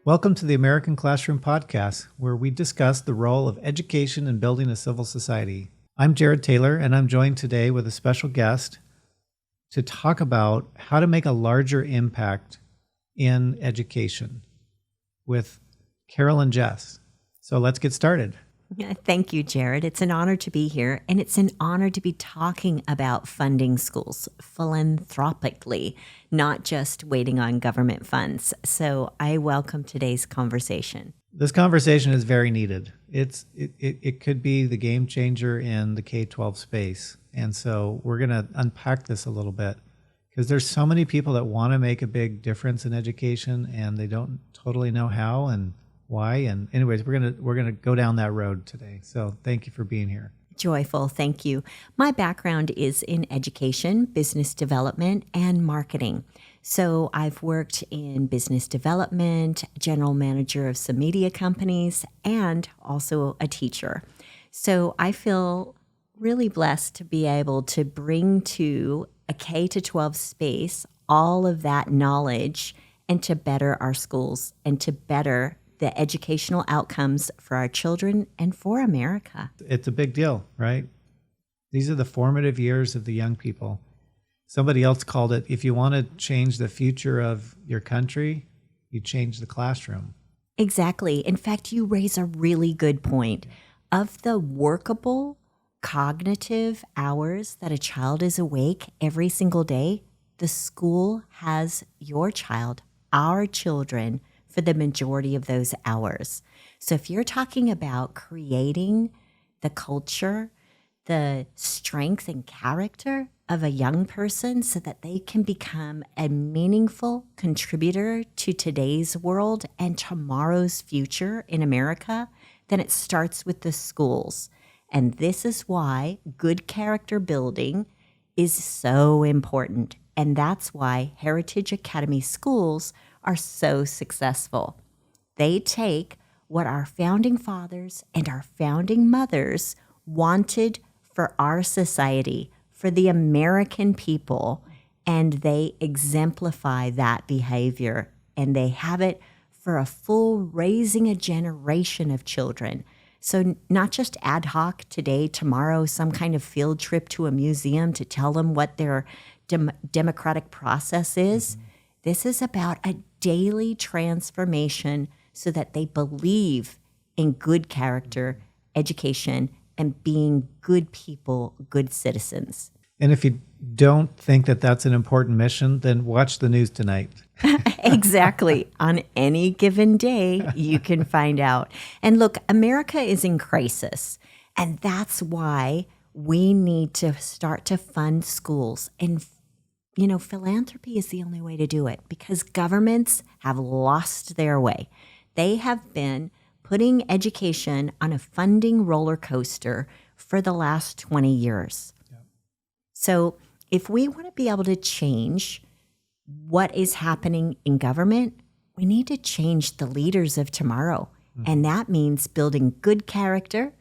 Welcome to the American Classroom Podcast, where we discuss the role of education in building a civil society. I'm Jared Taylor, and I'm joined today with a special guest to talk about how to make a larger impact in education with Carolyn Jess. So let's get started. Yeah, thank you, Jared. It's an honor to be here, and it's an honor to be talking about funding schools philanthropically, not just waiting on government funds. So I welcome today's conversation. This conversation is very needed. It could be the game changer in the K-12 space. And so we're going to unpack this a little bit because there's so many people that want to make a big difference in education and they don't totally know how and why. And anyways, we're gonna go down that road today. So thank you for being here. Joyful, thank you. My background is in education, business development, and marketing. So I've worked in business development, general manager of some media companies, and also a teacher. So I feel really blessed to be able to bring to a K-12 space all of that knowledge and to better our schools and to better the educational outcomes for our children and for America. It's a big deal, right? These are the formative years of the young people. Somebody else called it, if you want to change the future of your country, you change the classroom. Exactly. In fact, you raise a really good point. Of the workable cognitive hours that a child is awake every single day, the school has your child, our children, for the majority of those hours. So if you're talking about creating the culture, the strength and character of a young person so that they can become a meaningful contributor to today's world and tomorrow's future in America, then it starts with the schools. And this is why good character building is so important. And that's why Heritage Academy schools are so successful. They take what our founding fathers and our founding mothers wanted for our society, for the American people, and they exemplify that behavior. And they have it for a full raising a generation of children. So not just ad hoc today, tomorrow, some kind of field trip to a museum to tell them what their democratic process is. Mm-hmm. This is about a daily transformation so that they believe in good character, education, and being good people, good citizens. And if you don't think that that's an important mission, then watch the news tonight. Exactly. On any given day, you can find out. And look, America is in crisis. And that's why we need to start to fund schools. And philanthropy is the only way to do it because governments have lost their way. They have been putting education on a funding roller coaster for the last 20 years. Yep. So if we want to be able to change what is happening in government, we need to change the leaders of tomorrow. Mm-hmm. And that means building good character,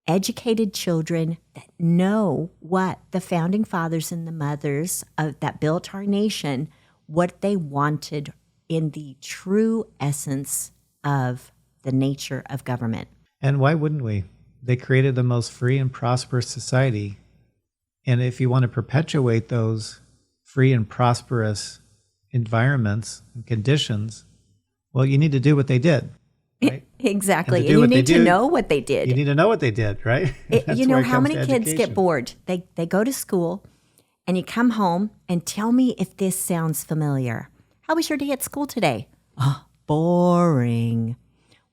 educated children that know what the founding fathers and the mothers that built our nation, what they wanted in the true essence of the nature of government. And why wouldn't we? They created the most free and prosperous society. And if you want to perpetuate those free and prosperous environments and conditions, well, you need to do what they did. Right? Exactly. And you need to know what they did. You need to know what they did, right? How many kids get bored? They go to school and you come home and tell me if this sounds familiar. How was your day at school today? Oh, boring.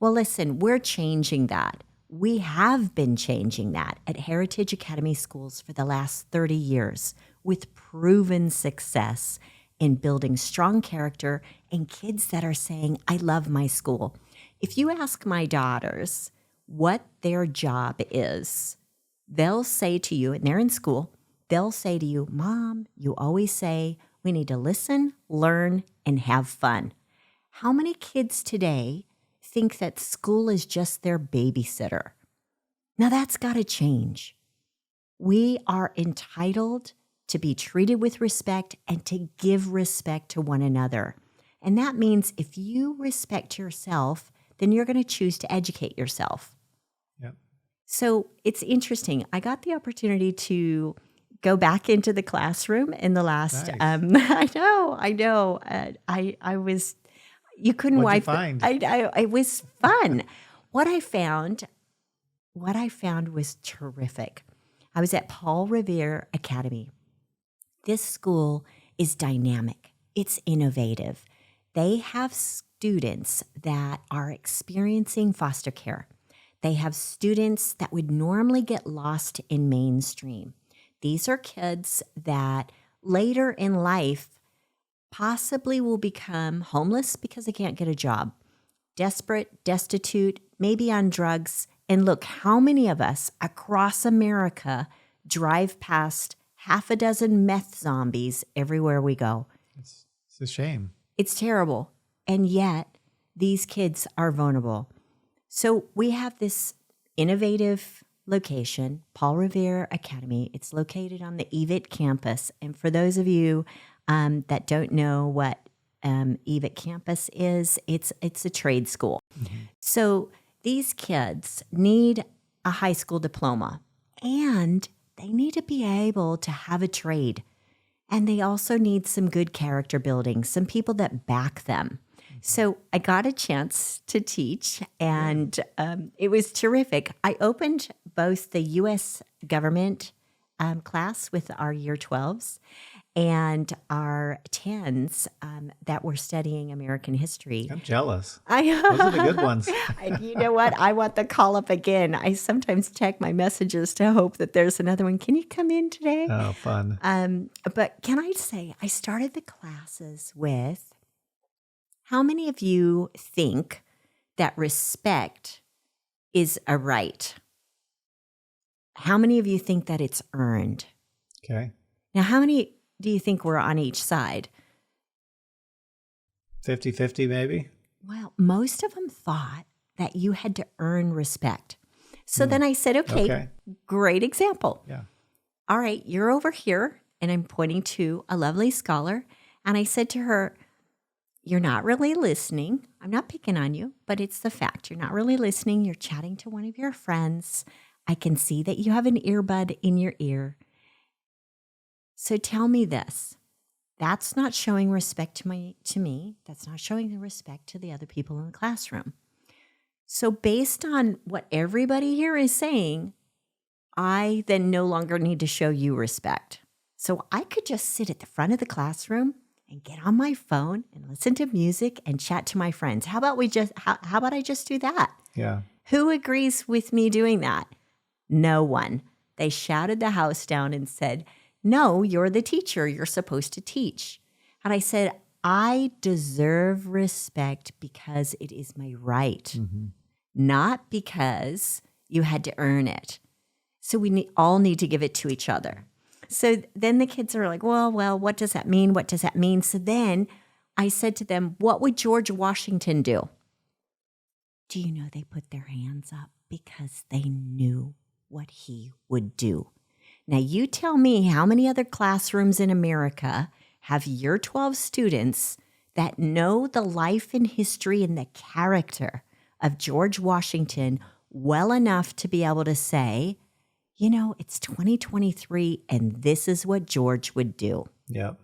Well, listen, we're changing that. We have been changing that at Heritage Academy schools for the last 30 years with proven success in building strong character and kids that are saying, I love my school. If you ask my daughters what their job is, they'll say to you, and they're in school, they'll say to you, Mom, you always say we need to listen, learn, and have fun. How many kids today think that school is just their babysitter? Now that's got to change. We are entitled to be treated with respect and to give respect to one another. And that means if you respect yourself, then you're going to choose to educate yourself. Yep. So it's interesting. I got the opportunity to go back into the classroom in the last. Nice. I know. I was. You couldn't What'd you wipe. find? It was fun. What I found was terrific. I was at Paul Revere Academy. This school is dynamic. It's innovative. They have students that are experiencing foster care. They have students that would normally get lost in mainstream. These are kids that later in life possibly will become homeless because they can't get a job, desperate, destitute, maybe on drugs. And look, how many of us across America drive past half a dozen meth zombies everywhere we go? It's a shame. It's terrible. And yet, these kids are vulnerable. So we have this innovative location, Paul Revere Academy. It's located on the EVIT campus. And for those of you that don't know what EVIT campus is, it's a trade school. Mm-hmm. So these kids need a high school diploma, and they need to be able to have a trade. And they also need some good character building, some people that back them. So I got a chance to teach, and it was terrific. I opened both the U.S. government class with our year 12s and our 10s that were studying American history. I'm jealous. Those are the good ones. You know what? I want the call up again. I sometimes check my messages to hope that there's another one. Can you come in today? Oh, fun. But can I say, I started the classes with, how many of you think that respect is a right? How many of you think that it's earned? Okay. Now, how many do you think were on each side? 50-50 maybe? Well, most of them thought that you had to earn respect. So then I said, okay, great example. Yeah. All right, you're over here, and I'm pointing to a lovely scholar. And I said to her, you're not really listening. I'm not picking on you, but it's the fact. You're not really listening. You're chatting to one of your friends. I can see that you have an earbud in your ear. So tell me this. That's not showing respect to me. That's not showing the respect to the other people in the classroom. So based on what everybody here is saying, I then no longer need to show you respect. So I could just sit at the front of the classroom and get on my phone and listen to music and chat to my friends. How about how about I just do that? Yeah. Who agrees with me doing that? No one. They shouted the house down and said, no, you're the teacher. You're supposed to teach. And I said, I deserve respect because it is my right, not because you had to earn it. So we all need to give it to each other. So then the kids are like, well, what does that mean? What does that mean? So then I said to them, what would George Washington do? Do you know they put their hands up because they knew what he would do? Now you tell me how many other classrooms in America have year 12 students that know the life and history and the character of George Washington well enough to be able to say, you know, it's 2023 and this is what George would do. Yep.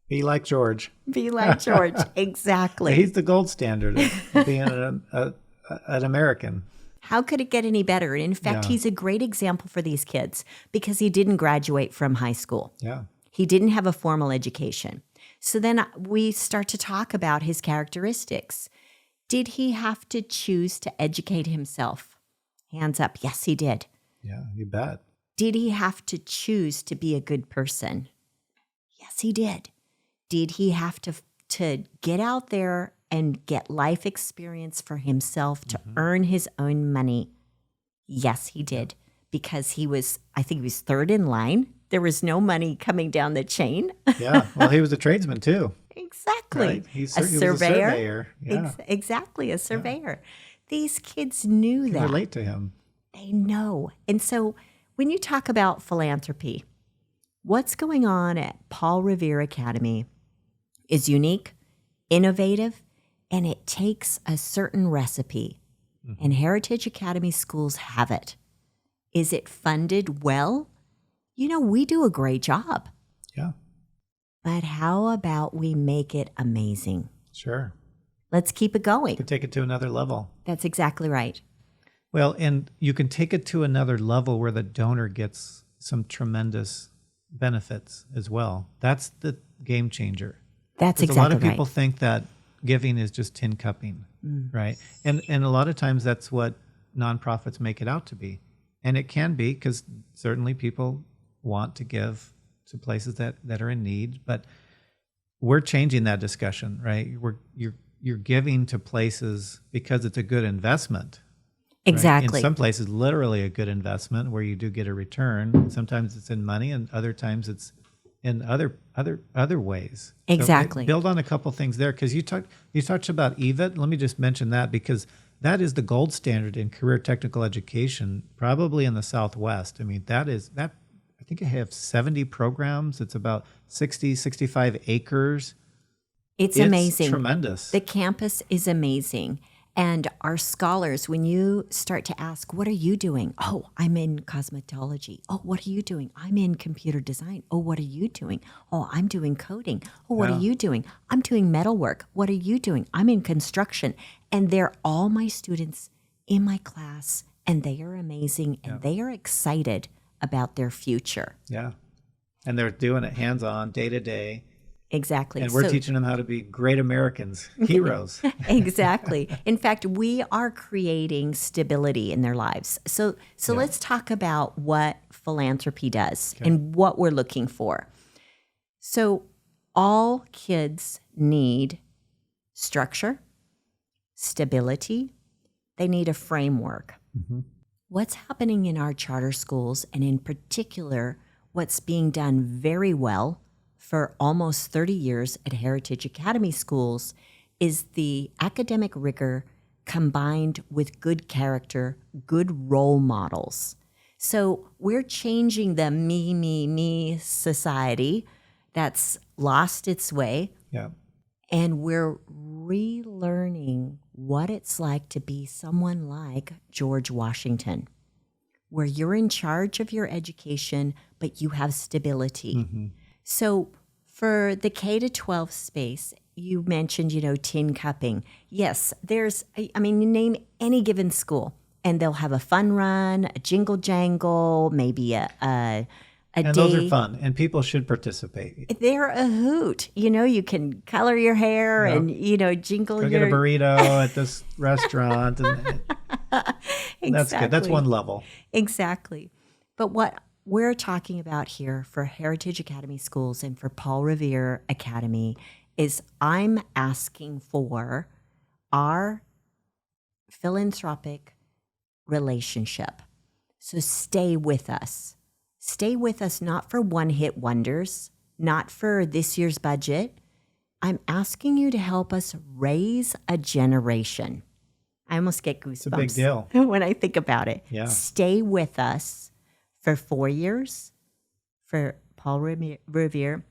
Be like George. Be like George. Exactly. He's the gold standard of being an American. How could it get any better? And in fact, he's a great example for these kids because he didn't graduate from high school. Yeah. He didn't have a formal education. So then we start to talk about his characteristics. Did he have to choose to educate himself? Hands up. Yes, he did. Yeah, you bet. Did he have to choose to be a good person? Yes, he did. Did he have to get out there and get life experience for himself to earn his own money? Yes, he did. Because I think he was third in line. There was no money coming down the chain. Yeah, well, he was a tradesman too. Exactly. Right? He was a surveyor. Yeah. Exactly, a surveyor. These kids knew that. Relate to him. They know. And so when you talk about philanthropy, what's going on at Paul Revere Academy is unique, innovative, and it takes a certain recipe. And Heritage Academy schools have it. Is it funded well? We do a great job. Yeah. But how about we make it amazing? Sure. Let's keep it going. Could take it to another level. That's exactly right. Well, and you can take it to another level where the donor gets some tremendous benefits as well. That's the game changer. That's 'Cause exactly a lot of right. people think that giving is just tin cupping, right? And a lot of times that's what nonprofits make it out to be. And it can be, because certainly people want to give to places that are in need, but we're changing that discussion, right? You're giving to places because it's a good investment. Right? Exactly. In some places, literally a good investment where you do get a return. Sometimes it's in money, and other times it's in other ways. Exactly. So build on a couple things there, because you talked about EVIT. Let me just mention that, because that is the gold standard in career technical education, probably in the Southwest. I mean, that. I think I have 70 programs. It's about 65 acres. It's amazing. Tremendous. The campus is amazing. And our scholars, when you start to ask, what are you doing? Oh, I'm in cosmetology. Oh, what are you doing? I'm in computer design. Oh, what are you doing? Oh, I'm doing coding. Oh, what are you doing? I'm doing metalwork. What are you doing? I'm in construction. And they're all my students in my class, and they are amazing, and they are excited about their future. Yeah. And they're doing it hands-on, day to day. Exactly. And we're teaching them how to be great Americans, heroes. Exactly. In fact, we are creating stability in their lives. So let's talk about what philanthropy does and what we're looking for. So all kids need structure, stability. They need a framework. What's happening in our charter schools, and in particular, what's being done very well for almost 30 years at Heritage Academy schools, is the academic rigor combined with good character, good role models. So we're changing the me society that's lost its way. Yeah. And we're relearning what it's like to be someone like George Washington, where you're in charge of your education, but you have stability. So for the K-12 space, you mentioned, tin cupping. Yes, you name any given school, and they'll have a fun run, a jingle jangle, maybe a And day. those are fun, and people should participate. They're a hoot. You can color your hair and, jingle Go your... get a burrito at this restaurant. And that's good. That's one level. Exactly. But what we're talking about here for Heritage Academy schools and for Paul Revere Academy is I'm asking for our philanthropic relationship. So stay with us. Stay with us, not for one-hit wonders, not for this year's budget. I'm asking you to help us raise a generation. I almost get goosebumps. It's a big deal. When I think about it. Yeah. Stay with us for 4 years for Paul Revere,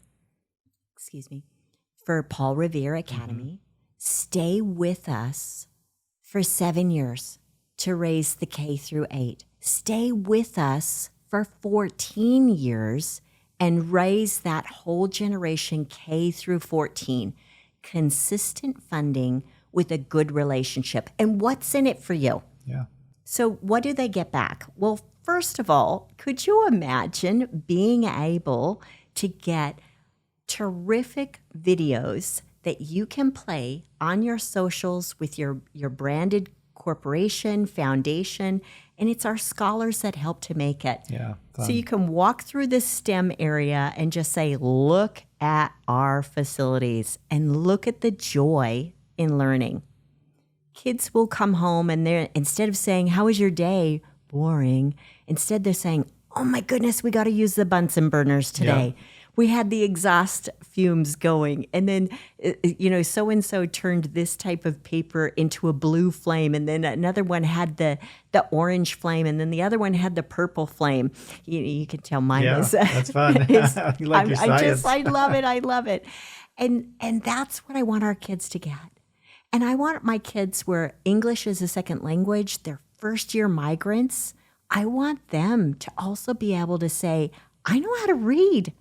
for Paul Revere Academy. Stay with us for 7 years to raise the K through 8. Stay with us for 14 years and raise that whole generation K through 14. Consistent funding with a good relationship. And what's in it for you? Yeah. So what do they get back? Well, first of all, could you imagine being able to get terrific videos that you can play on your socials with your branded corporation, foundation, and it's our scholars that help to make it. Yeah. So you can walk through this STEM area and just say, look at our facilities and look at the joy in learning. Kids will come home and they're, instead of saying, how was your day? Boring. Instead, they're saying, oh my goodness, we got to use the Bunsen burners today. We had the exhaust fumes going. And then, so-and-so turned this type of paper into a blue flame. And then another one had the orange flame. And then the other one had the purple flame. You can tell mine Yeah, was. that's fun. You like your science. I love it. I love it. And that's what I want our kids to get. And I want my kids where English is a second language, they're first-year migrants. I want them to also be able to say, I know how to read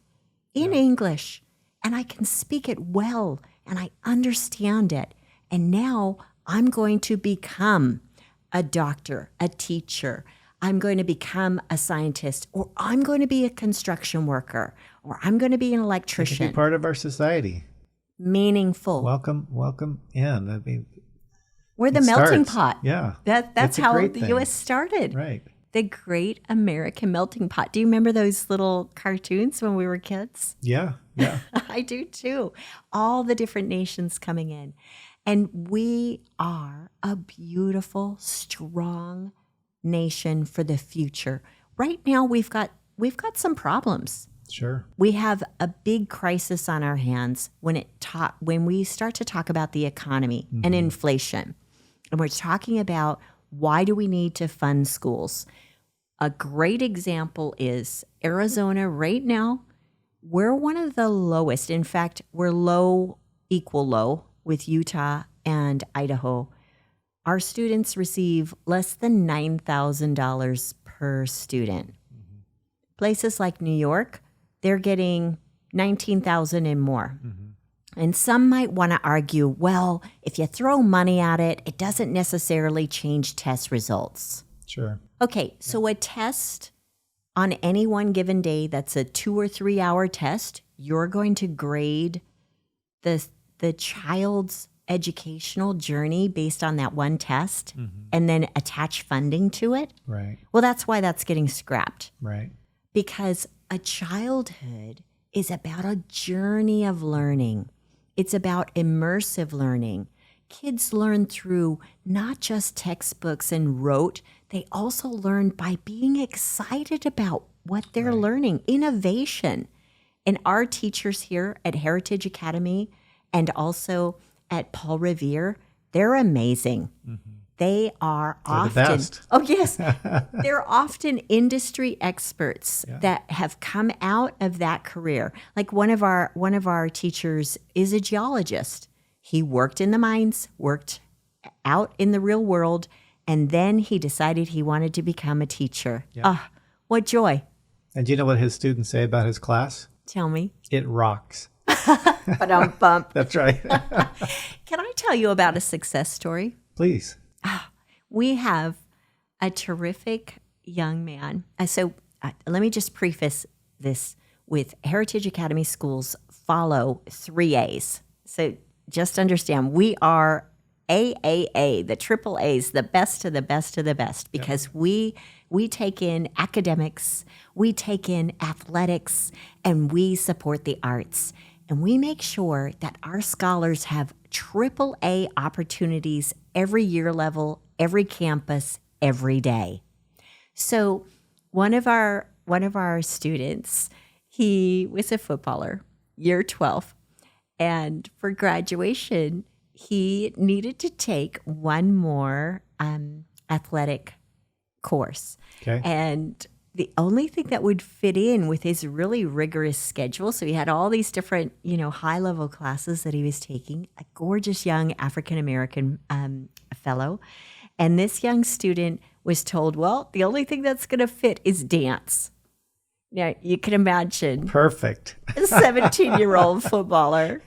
in English, and I can speak it well, and I understand it. And now I'm going to become a doctor, a teacher. I'm going to become a scientist, or I'm going to be a construction worker, or I'm going to be an You electrician. can be part of our society. Meaningful. Welcome in. I mean, We're the it melting starts. pot. Yeah. That's It's a how great the thing. U.S. started. Right. The Great American Melting Pot. Do you remember those little cartoons when we were kids? Yeah. Yeah. I do too. All the different nations coming in. And we are a beautiful, strong nation for the future. Right now we've got some problems. Sure. We have a big crisis on our hands when we start to talk about the economy and inflation. And we're talking about why do we need to fund schools? A great example is Arizona right now. We're one of the lowest. In fact, we're equal low with Utah and Idaho. Our students receive less than $9,000 per student. Places like New York, they're getting $19,000 and more. And some might want to argue, well, if you throw money at it, it doesn't necessarily change test results. Sure. Okay, so a test on any one given day that's a 2 or 3 hour test, you're going to grade the child's educational journey based on that one test and then attach funding to it. Right. Well, that's why that's getting scrapped. Right. Because a childhood is about a journey of learning. It's about immersive learning. Kids learn through not just textbooks and rote, they also learn by being excited about what they're learning, innovation. And our teachers here at Heritage Academy and also at Paul Revere, they're amazing. They are often the best. Oh yes. They're often industry experts that have come out of that career. Like one of our teachers is a geologist. He worked in the mines, worked out in the real world, and then he decided he wanted to become a teacher. Ah, what joy. And do you know what his students say about his class? Tell me. It rocks. But bump. That's right. Can I tell you about a success story? Please. We have a terrific young man. Let me just preface this with Heritage Academy schools follow 3 A's. So just understand, we are AAA, the triple A's, the best of the best of the best, because we take in academics, we take in athletics, and we support the arts. And we make sure that our scholars have triple A opportunities every year level, every campus, every day. So one of our students, he was a footballer, year 12, and for graduation, he needed to take one more athletic course. Okay. And the only thing that would fit in with his really rigorous schedule, so he had all these different, high-level classes that he was taking, a gorgeous young African-American fellow. And this young student was told, well, the only thing that's going to fit is dance. Now, you can imagine Perfect. a 17-year-old footballer.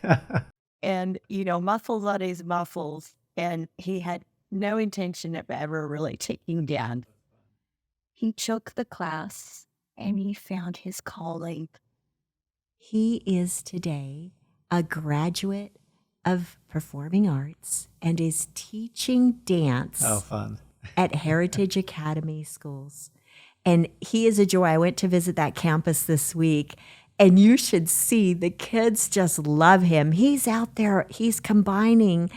And, muscles on his muscles. And he had no intention of ever really taking down. He took the class and he found his calling. He is today a graduate of performing arts and is teaching dance Oh, fun. at Heritage Academy schools. And he is a joy. I went to visit that campus this week, and you should see the kids just love him. He's out there, he's combining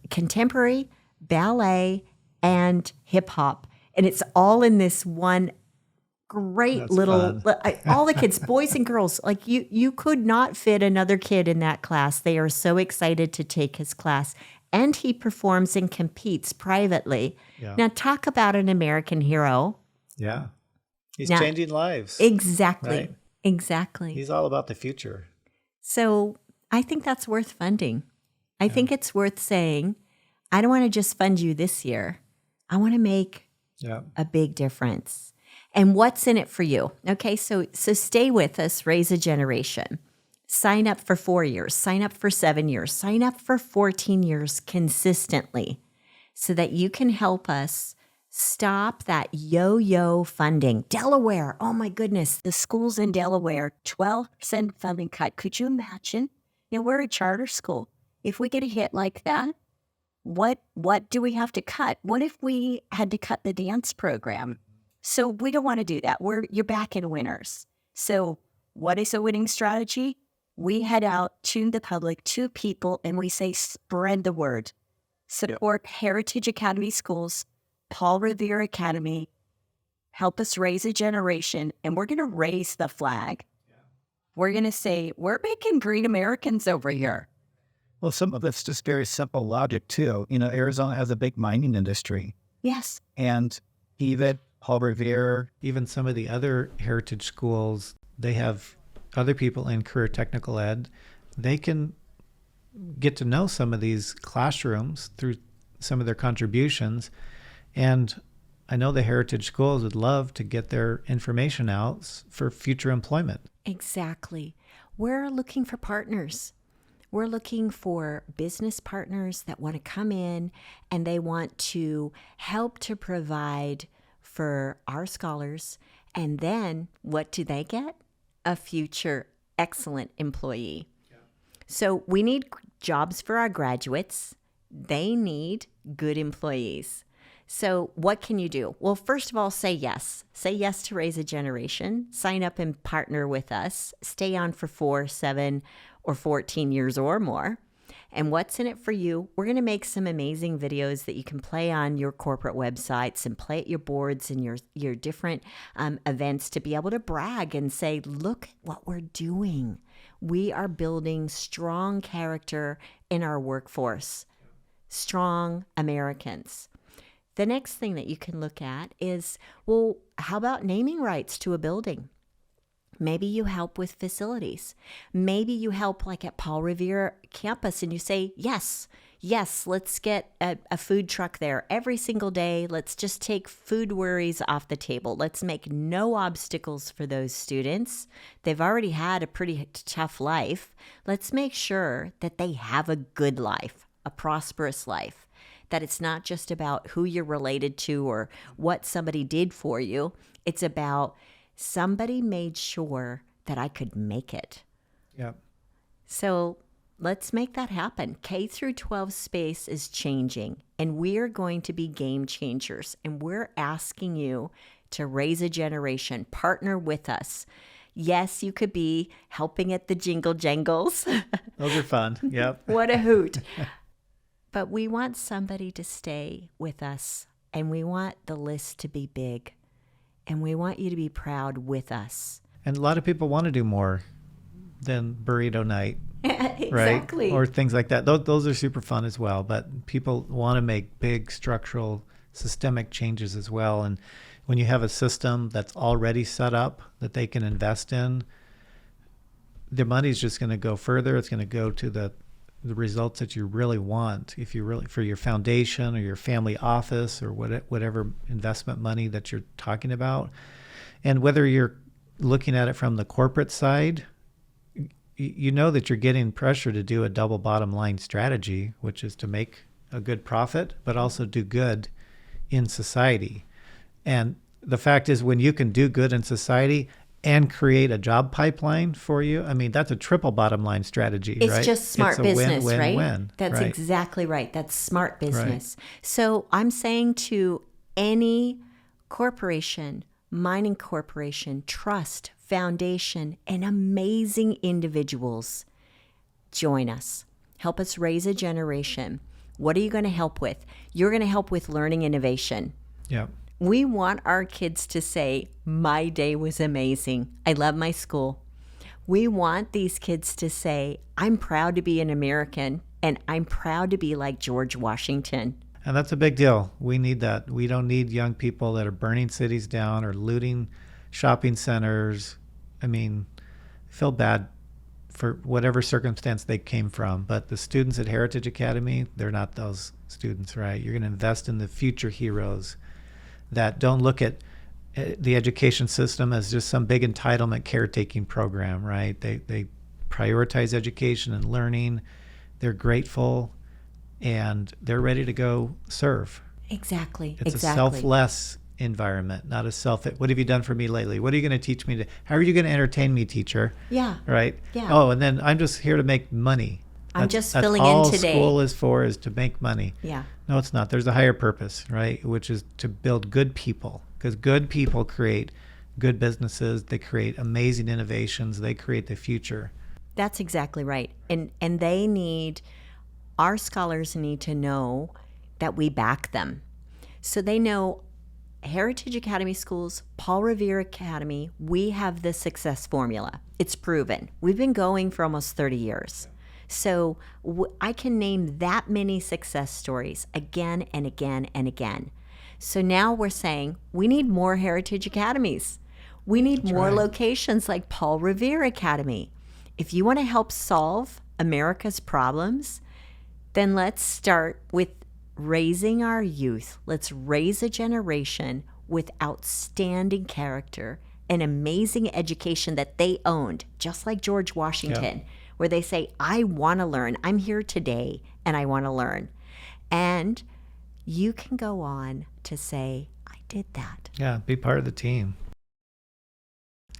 contemporary, ballet, and hip hop. And it's all in this one great That's little, fun. all the kids, boys and girls, like you could not fit another kid in that class. They are so excited to take his class. And he performs and competes privately. Yeah. Now, talk about an American hero. Yeah. He's Now- changing lives. Exactly. Right. Exactly. He's all about the future. So I think that's worth funding. I think it's worth saying, I don't want to just fund you this year. I want to make Yeah. a big difference. And what's in it for you? Okay, so stay with us, Raise a Generation. Sign up for 4 years, sign up for 7 years, sign up for 14 years consistently so that you can help us stop that yo-yo funding. Delaware, oh my goodness. The schools in Delaware, 12% funding cut. Could you imagine? You know, we're a charter school. If we get a hit like that, what do we have to cut? What if we had to cut the dance program? So we don't want to do that. You're back in winners. So what is a winning strategy? We head out to the public, to people, and we say, spread the word. Support Heritage Academy schools, Paul Revere Academy. Help us raise a generation, and we're going to raise the flag. We're going to say, we're making great Americans over here. Well, some of it's just very simple logic, too. You know, Arizona has a big mining industry. Yes. And even Paul Revere, Even some of the other heritage schools, they have other people in career technical ed. They can get to know some of these classrooms through some of their contributions. And I know the heritage schools would love to get their information out for future employment. Exactly. We're looking for partners. We're looking for business partners that want to come in and they want to help to provide for our scholars. And then what do they get? A future excellent employee. So we need jobs for our graduates. They need good employees. So what can you do? Well, first of all, say yes. Say yes to Raise a Generation. Sign up and partner with us. Stay on for 4, 7, or 14 years or more. And what's in it for you? We're going to make some amazing videos that you can play on your corporate websites and play at your boards and your different events to be able to brag and say, look what we're doing. We are building strong character in our workforce, strong Americans. The next thing that you can look at is, well, how about naming rights to a building? Maybe you help with facilities. Maybe you help like at Paul Revere campus and you say, yes, let's get a food truck there every single day. Let's just take food worries off the table. Let's make no obstacles for those students. They've already had a pretty tough life. Let's make sure that they have a good life, a prosperous life, that it's not just about who you're related to or what somebody did for you. It's about somebody made sure that I could make it. Yeah. So let's make that happen. K through 12 space is changing, and we're going to be game changers. And we're asking you to raise a generation, partner with us. Yes, you could be helping at the jingle jangles. Those are fun. Yep. What a hoot. But we want somebody to stay with us, and we want the list to be big. And we want you to be proud with us. And a lot of people want to do more than burrito night, Exactly. right? Or things like that. Those are super fun as well. But people want to make big structural, systemic changes as well. And when you have a system that's already set up that they can invest in, the money's just going to go further. It's going to go to the results that you really want. If you really, for your foundation or your family office or whatever investment money that you're talking about. And whether you're looking at it from the corporate side, you know that you're getting pressure to do a double bottom line strategy, which is to make a good profit, but also do good in society. And the fact is, when you can do good in society and create a job pipeline for you, I mean, that's a triple bottom line strategy, It's right? just smart It's a business, win, right? win, That's right? exactly right. That's smart business. So I'm saying to any corporation, mining corporation, trust, foundation, and amazing individuals, join us. Help us raise a generation. What are you going to help with? You're going to help with learning innovation. Yeah. We want our kids to say, my day was amazing. I love my school. We want these kids to say, I'm proud to be an American and I'm proud to be like George Washington. And that's a big deal. We need that. We don't need young people that are burning cities down or looting shopping centers. I mean, I feel bad for whatever circumstance they came from. But the students at Heritage Academy, they're not those students, right? You're going to invest in the future heroes that don't look at the education system as just some big entitlement caretaking program, right? They prioritize education and learning. They're grateful and they're ready to go serve. Exactly. It's exactly. a selfless environment, not a what have you done for me lately? What are you going to teach me? How are you going to entertain me, teacher? Yeah. Right? Yeah. Oh, and then I'm just here to make money. I'm just that's filling in all today. School is for is to make money. Yeah. No, it's not. There's a higher purpose, right? Which is to build good people, because good people create good businesses. They create amazing innovations. They create the future. That's exactly right. And our scholars need to know that we back them. So they know Heritage Academy schools, Paul Revere Academy, we have the success formula. It's proven. We've been going for almost 30 years. So I can name that many success stories again and again and again. So now we're saying we need more Heritage Academies. We need more locations like Paul Revere Academy. If you want to help solve America's problems, then let's start with raising our youth. Let's raise a generation with outstanding character and amazing education that they owned, just like George Washington, where they say, I want to learn. I'm here today and I want to learn. And you can go on to say, I did that. Yeah, be part of the team.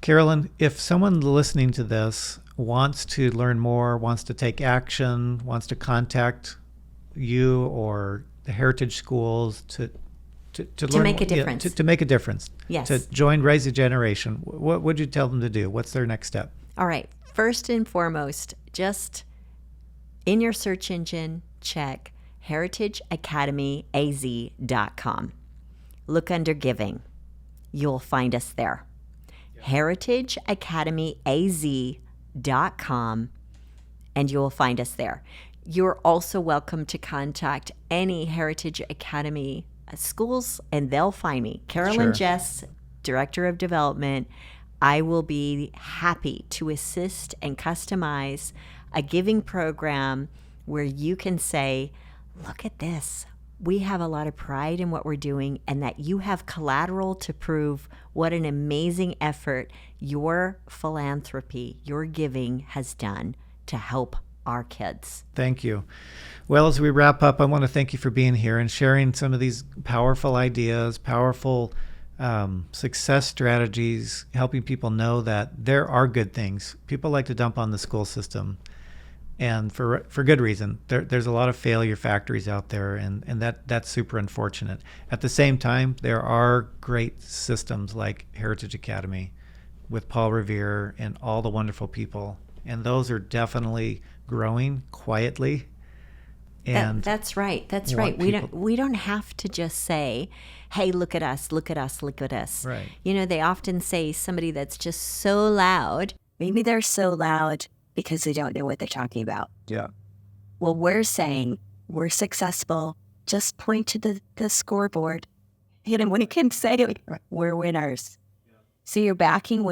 Carolyn, if someone listening to this wants to learn more, wants to take action, wants to contact you or the Heritage Schools to learn, make a difference. to make a difference. Yes. To join Raise a Generation, what would you tell them to do? What's their next step? All right. First and foremost, just in your search engine, check heritageacademyaz.com. Look under giving. You'll find us there. heritageacademyaz.com, and you will find us there. You're also welcome to contact any Heritage Academy schools, and they'll find me. Carolyn Jess, Director of Development. I will be happy to assist and customize a giving program where you can say, look at this. We have a lot of pride in what we're doing, and that you have collateral to prove what an amazing effort your philanthropy, your giving has done to help our kids. Thank you. Well, as we wrap up, I want to thank you for being here and sharing some of these powerful ideas, powerful success strategies, helping people know that there are good things. People like to dump on the school system, and for good reason. There's a lot of failure factories out there, and that's super unfortunate. At the same time, there are great systems like Heritage Academy with Paul Revere and all the wonderful people, and those are definitely growing quietly. And that's right. That's right. We don't have to just say, hey, look at us, look at us, look at us. Right. You know, they often say somebody that's just so loud. Maybe they're so loud because they don't know what they're talking about. Yeah. Well, we're saying we're successful. Just point to the scoreboard. And we can say we're winners. So you're backing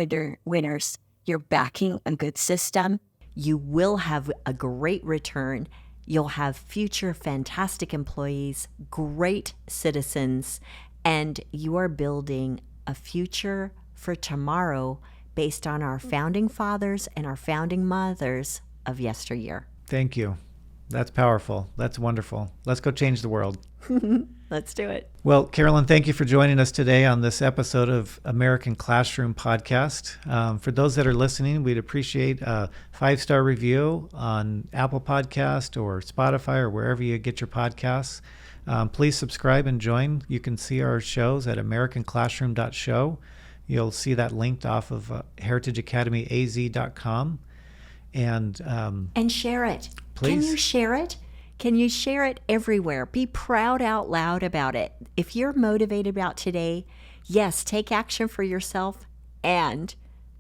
winners. You're backing a good system. You will have a great return. You'll have future fantastic employees, great citizens, and you are building a future for tomorrow based on our founding fathers and our founding mothers of yesteryear. Thank you. That's powerful. That's wonderful. Let's go change the world. Let's do it. Well, Carolyn, thank you for joining us today on this episode of American Classroom Podcast. For those that are listening, we'd appreciate a 5-star review on Apple Podcast or Spotify or wherever you get your podcasts. Please subscribe and join. You can see our shows at americanclassroom.show. You'll see that linked off of heritageacademyaz.com. And share it. Please. Can you share it? Can you share it everywhere? Be proud out loud about it. If you're motivated about today, yes, take action for yourself and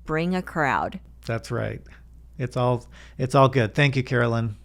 bring a crowd. That's right. It's all good. Thank you, Carolyn.